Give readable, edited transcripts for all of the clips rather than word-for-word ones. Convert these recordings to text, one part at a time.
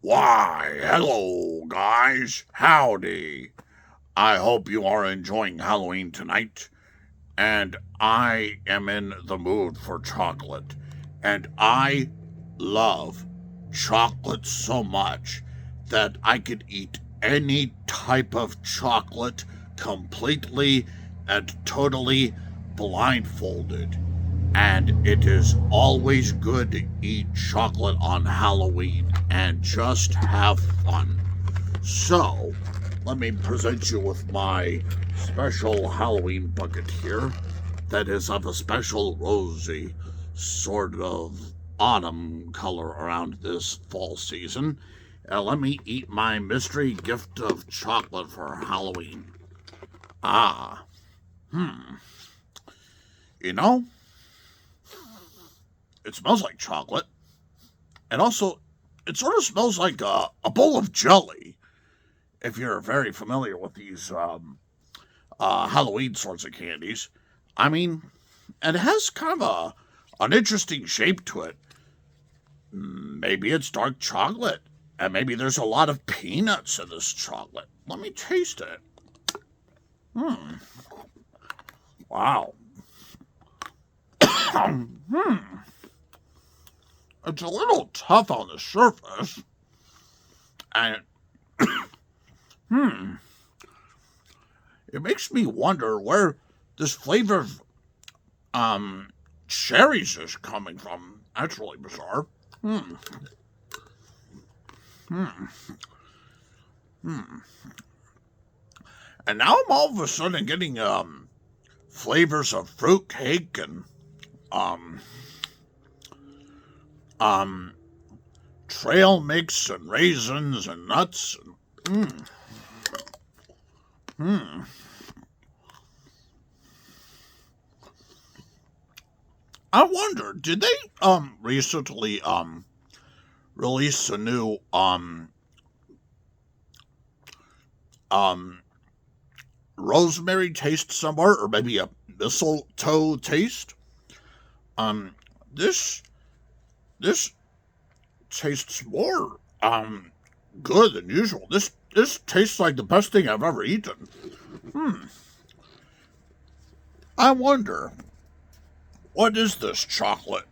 Why, hello, guys. Howdy. I hope you are enjoying Halloween tonight. And I am in the mood for chocolate. And I love chocolate so much that I could eat any type of chocolate completely and totally blindfolded. And it is always good to eat chocolate on Halloween and just have fun. So, let me present you with my special Halloween bucket here that is of a special rosy sort of autumn color around this fall season. Let me eat my mystery gift of chocolate for Halloween. Ah, you know, it smells like chocolate. And also, it sort of smells like a bowl of jelly, if you're very familiar with these Halloween sorts of candies. I mean, and it has kind of an interesting shape to it. Maybe it's dark chocolate, and maybe there's a lot of peanuts in this chocolate. Let me taste it. Wow. It's a little tough on the surface, and it makes me wonder where this flavor of cherries is coming from. That's really bizarre. And now I'm all of a sudden getting flavors of fruitcake and um um trail mix and raisins and nuts. I wonder, did they recently release a new um rosemary taste somewhere, or maybe a mistletoe taste? Um this this tastes more good than usual. This tastes like the best thing I've ever eaten. I wonder, what is this chocolate?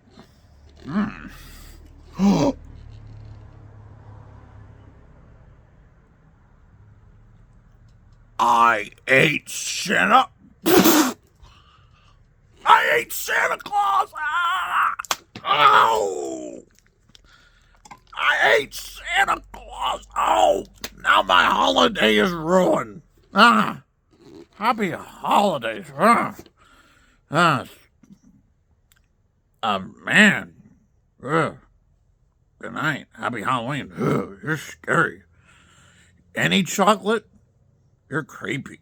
I ate Santa. I ate Santa Claus. Ah! Oh! I ate Santa Claus. Oh! Now my holiday is ruined. Ah! Happy holidays. Ah, man. Ugh. Good night. Happy Halloween. Ugh, you're scary. Any chocolate? You're creepy.